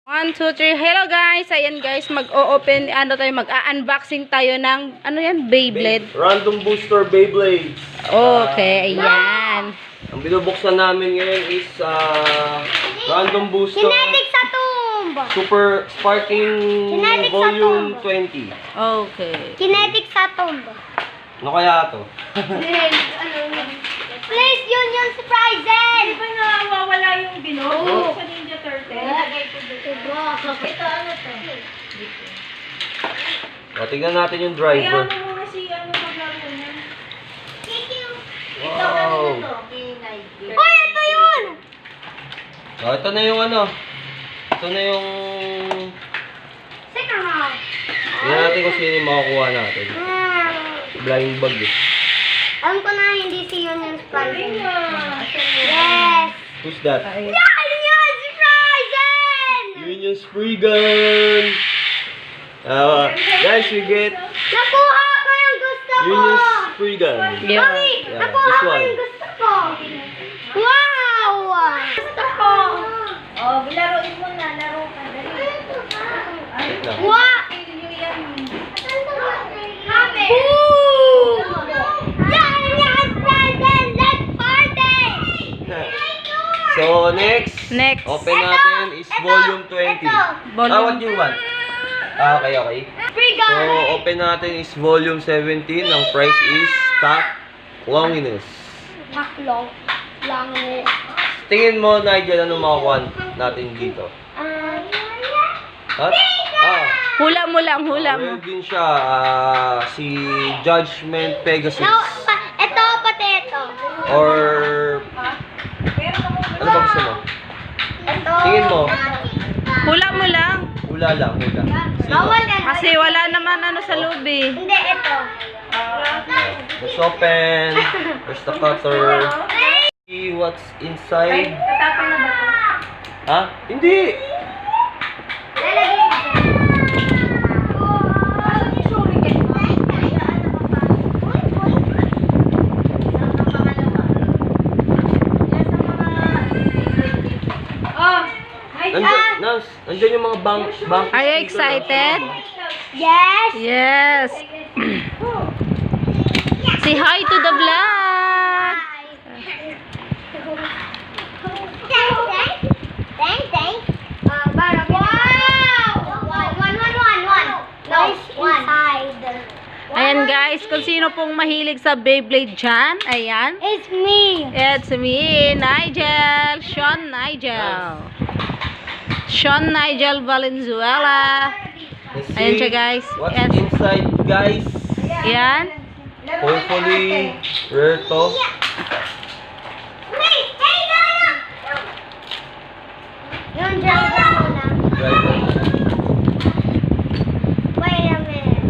1, 2, 3. Hello guys. Ayan guys, mag-o-open, mag-unboxing tayo ng, Beyblade. Random booster Beyblades. Okay, ayan. Ang binubuksan namin ngayon is random booster Kinetic sa tomb. Super Sparking Kinetic sa Volume tomb. 20. Okay. Kinetic sa tomb. Ano kaya to? Please, Union Surprises! Di ba nawawala yung bilog sa Ninja Turtle? Ito, ano to? O, tignan natin yung Kaya driver. mo muna si maglaro niya. Wow. Uy, ito yun! O, ito na yung Ito na yung... Second round. Tignan natin kung sino yung makakuha natin. Blind bag eh. Alam ko na hindi si Union Surprises. Yes! Who's that? Union Surprises! Union Spriggan! Guys, we get Nakuha ko yung gusto ko! Union Spriggan. Yeah. Mami, Yeah, nakuha this ko one. yung gusto ko! Wow! Gusto ko! Oh, laruin mo na. Laro ka. Dali. Wait lang. Wow! Yung yan. Happy! Ooh! Union Surprises! Let's party! So, next. Next. Open natin is volume 20. Volume. What do you want? Okay. Spriggan! So, open natin is volume 17. Ang price is top longiness. Taklong. Langit. Tingin mo, Nigel, ano makukuha natin dito? At? Hula mo lang, hula mo. Meron din siya, si Judgment Pegasus. No, ito, pati ito. Or, ano ba gusto mo? Ito. Tingin mo. Hula mo lang. Hula lang, hula. Sino? Bawal ka. Kasi wala naman sa loob eh. Hindi, ito. Let's open. There's the cutter. See what's inside. Tatapon na ba ito? Ha? Hindi! Lalagay ko dyan. Asan yung shuriken mo? Oh! Ay, Nandiyan yung mga bank Are you excited? Yes. Yes. Say hi to the vlog. Thank. Wow! One. No, inside. Ayan guys, kung sino pong mahilig sa Beyblade dyan, ayan. It's me. It's me, Nigel. Sean Nigel Valenzuela. Let's see Ayan siya guys. what's Yes. inside, guys. Ayan. Hopefully, rare to. Wait, hey, no. Yung driver muna. Driver. Wait a minute.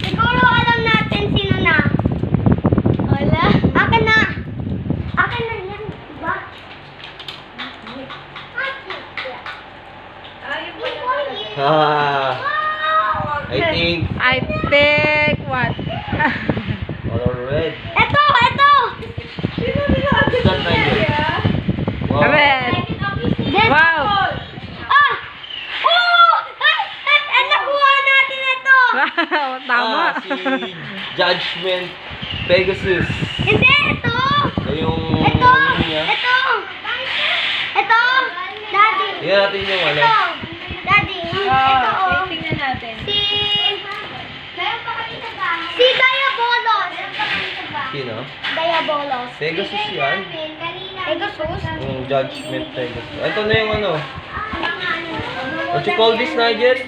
Siguro alam natin sino na. Wala. Akin na yan, diba? I think I think what? color red. Ito! What's that, Nigel? Wow. Red. This. Wow. Ah! Oh! Nakuha natin ito! Wow, tama. Si Judgment Pegasus. Hindi, ito! Ito yung Ito! ano niya. Ito! Daddy! Tingnan natin yung ano. Ito! Daddy! Ito, oh! Tingnan natin. Si Diabolos! Sino? Diabolos. Pegasus yan. Pegasus? Yung Judgment Pegasus. Ito na yung ano. What you call this, Nigel?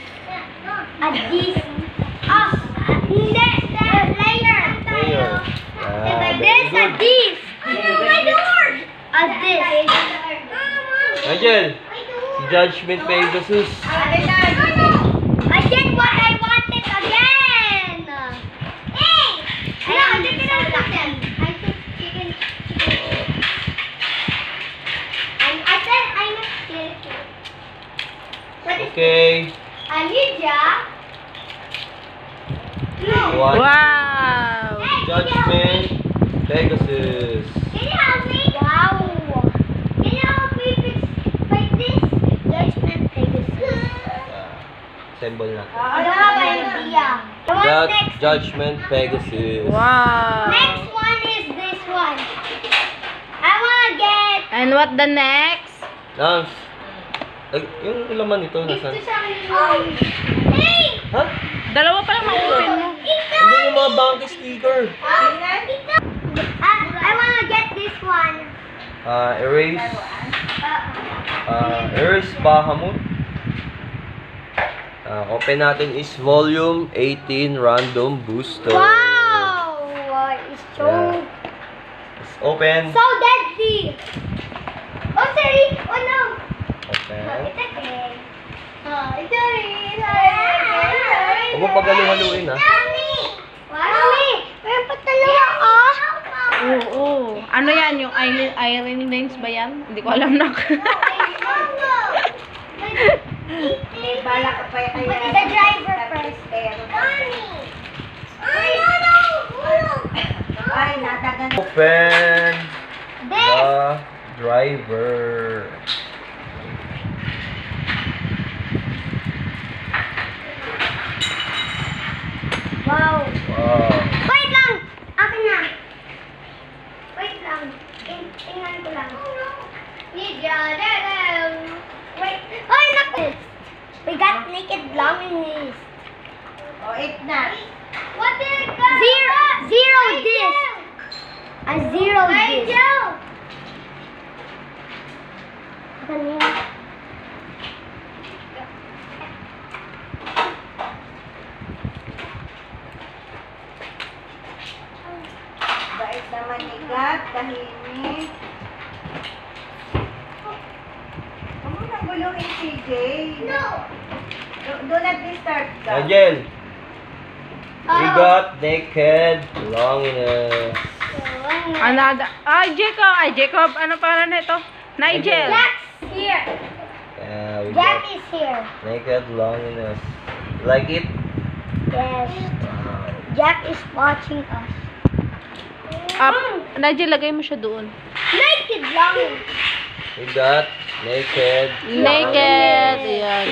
Adis. Ah! Hindi! Layer! Layer. Very This, good. Adis! My lord! Adis. Nigel, si Judgment Pegasus. I did what I wanted again! Hey! No, chicken. I took chicken. I said I'm a chicken. Okay. Alicia? One. Wow. Judgment Pegasus. Can you help me? Wow! Can you help me fix this? Judgment Pegasus. assemble natin. I don't have an idea. What's That next? Judgment Pegasus. Wow. Next one is this one. I wanna get And what the next? Nams. Yung laman nito, dito nasan? sa Hey! Ha? Dalawa pa lang ma-open mo. Hindi yung mga bounty sticker. I wanna get this one. Erase. Erase Bahamut. Open natin is volume 18 random booster. Wow! It's so Yeah. Let's open. so deadly. Oh sorry. Oh no. Open. It's okay. It's okay. Huwag mo paghalu-haluin, ha? Mami, meron pa talaga Oo. Ano yan? Yung iron rings ba yan? Hindi ko alam na. Bala ka pa kaya. Pati the driver first. Ay, natagan. Open This. the driver. Wow. Wow. Wait lang! Akin na. Wait lang. Tingnan ko lang. Wait. Ay, naku! We got naked luminies. O, 8 na. What did it go? Zero disc. A zero disc. Kanina. Bait naman ni God, tahimik. Huwag mo nang guluhin, CJ. No. Do not disturb ka. Nigel. We got naked longiness. Another. Jacob. Ano pa na ito? Nigel. Jack's here. Yeah, we Jack got is here. naked longiness. Like it? Yes. Wow. Jack is watching us. Up. Nigel, lagay mo siya doon. Naked long. We got naked. Naked. Ayan.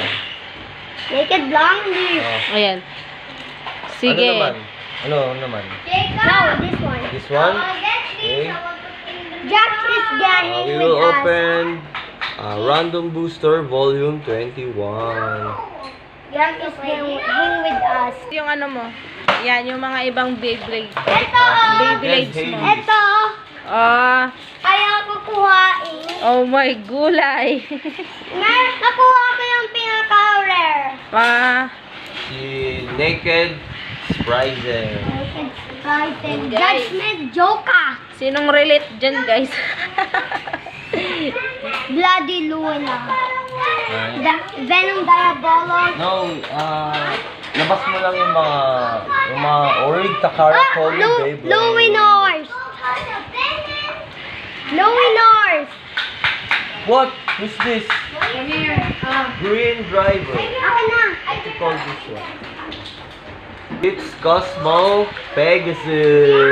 Naked long. Oh. Ayan. Sige. Ano naman? Ano naman? No, this one. This one? Okay. Jack is getting We with will us. open Random Booster Volume 21. Jack is hang with us. Yung ano mo. Yan, yung mga ibang Beyblade. Ito. Beyblades mo. Ito. Ah. Ayaw ko kuhain. Oh my gulay. Nakuha ko yung pinaka-rare. Pa. Si Naked Sprizen. Guys. Guys. Judgment Joka. Sinong relate dyan, guys? Bloody Luna. Venom Diabolo. No, labas mo lang yung mga Orig Takara Tomy Beyblade. Luminors. Luminors. What? Who's this? Green Driver. Akin na. What you call this one? It's Cosmo Pegasus.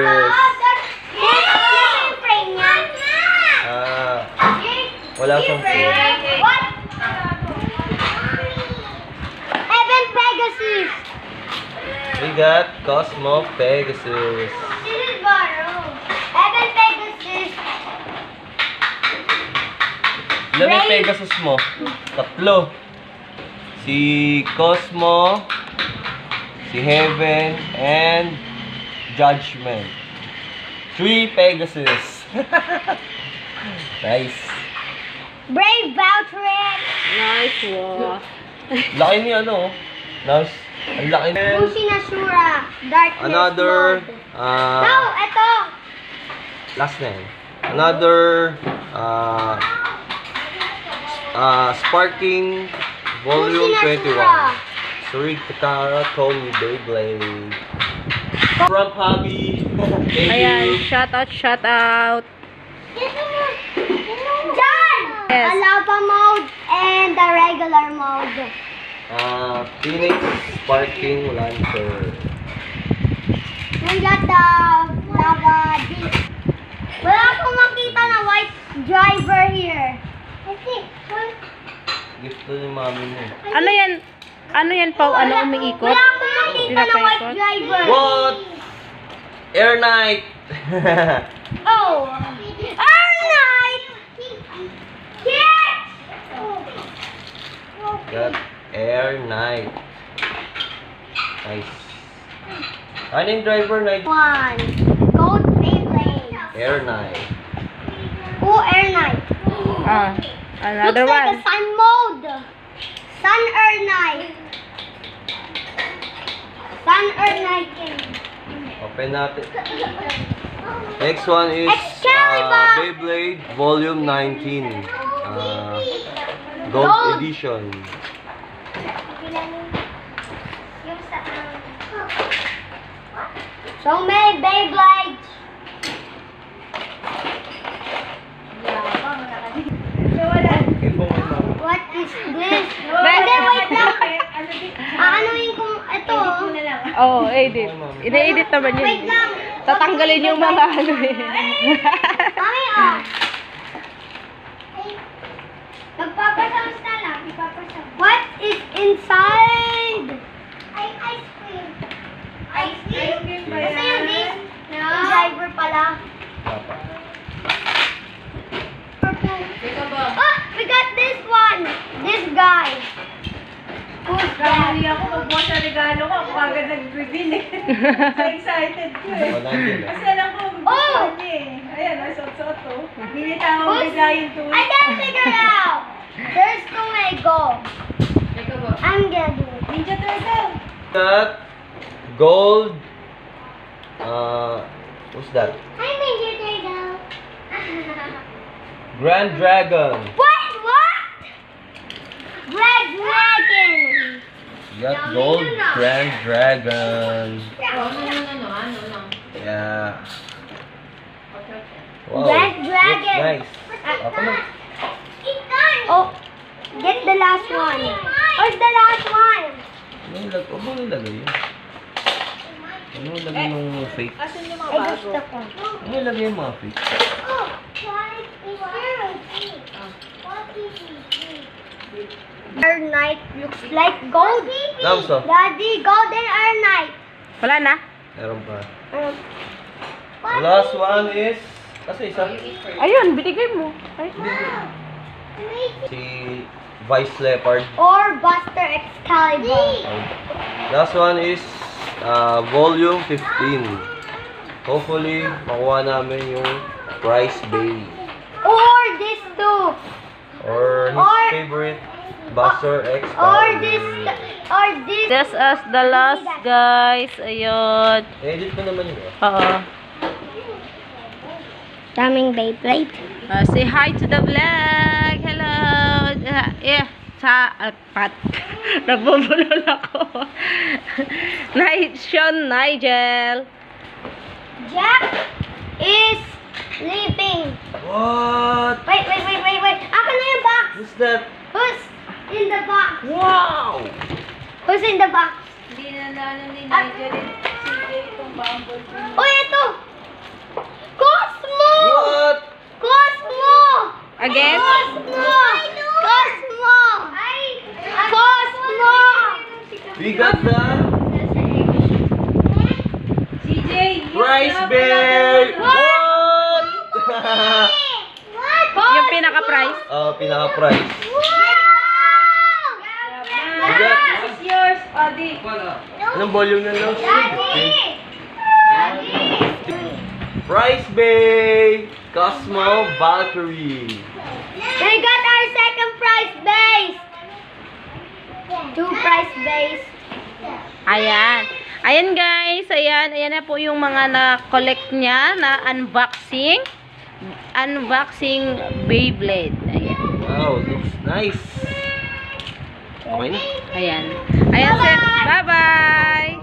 Wala siyang frame. What? Evan Pegasus. We got Cosmo Pegasus. This is borrow. Evan Pegasus. Ilan yung Pegasus mo? Tatlo. Si Cosmo, si Heaven, and Judgment. 3 Pegasus. Nice. Brave Valtrex. Nice one. Laki ni ano. Nice. Ang laki na. Mushi Nashura. Darkness Another, mode. No, ito. last na yan. Another, Sparking Volume Mushi 21. Nashura. Sorry, Takara Tomy Beyblade. From Hobby. Thank Ayan, you. shout out. John! Yes. A lava mode and the regular mode. Phoenix Sparking Lancer. We got the lava disc. Wala akong makita na white driver here. Kasi, Gift to ni mami mo. Ano yan? Ano yan, Pao? Ano, umiikot? Wala akong makita na white Pinapaikot? driver. What? Air Knight. Oh! Alright! Yes! Got Air Knight. Nice. Ano yung driver Knight? One. Gold Beyblade. Air Knight. Oh, Air Knight. Ah, another Looks like a one. sun mode. Sun Air Knight. Sun Air Knight. Open natin. Next one is Excalibur. Beyblade Volume 19. Gold Gold. Edition. So many Beyblades. Okay po kay mama. What is this? Pwede, wait lang. Aanuin kong ito. Oh, edit. Ina-edit naman yun. Wait lang. Tatanggalin yung mga ano eh. Mami, oh. Magpapasawas na lang. Ipapasawas. What is inside? Ay, ice cream. Ice cream? Basta yung this? Yung driver pala. Papa. Oh, we got this one. This guy. Who's that? Kamali ako magbuha sa regalo ko. Ako agad nag-reveal eh. So excited ko eh. Wala din Kasi alam ko, gusto niya eh. Ayan, ay suot-suot to. Hindi tama Who's- bigayin to. I can't figure it out. There's two way go. I'm gonna do it. Ninja Turtle. That gold. What's that? Hi, Major Turtle. Grand Dragon. What? Red Dragon. Got gold Grand Dragon. No. Yeah. Wow. Red Dragon. Looks nice. Come on. Oh, get the last one. Where's the last one? Huwag mo nilagay yun. Ano nilagay yung fake? Asan yung mga I bago? gusto ko. Ano nilagay yung mga fake? Oh, what is Air Knight looks like gold. Damso. Daddy, golden Air Knight. Wala na? Meron pa. Um, The last one is... Kasi isa. Ayun, binigay mo. Ay. Si Vice Leopard. Or Buster Excalibur. Last one is volume 15. Hopefully, makuha namin yung prize bay. Or this two. Or his Or- favorite, Buster X. Or this. Or this. That's us the last, guys. Ayun. Edit ko naman yun. Oo. Daming Beyblade. Say hi to the vlog. Hello. Yeah. Sa pat. Nabubulol ako. Sean Nigel. Jack is sleeping. What? Wait. Akin na yung box. Who's that? Who's in the box? Wow! Who's in the box? Hindi na ano ni Nigel eh. Sige, itong bumble. Oh, ito. Cosmo! What? Cosmo! Again? Cosmo! Cosmo! Cosmo! We got the CJ! prize bay! What? What? Yung pinaka-price. Pinaka-prize. This is yours, Adi. Anong volume na lang? Daddy! Prize bay! Cosmo Valkyrie. We got our second prize base. Two prize base. Ayan. Ayan guys, ayan na po yung mga na-collect niya na unboxing. Unboxing Beyblade. Ayan. Wow, looks nice. Okay na. Ayan. Ayan, bye-bye.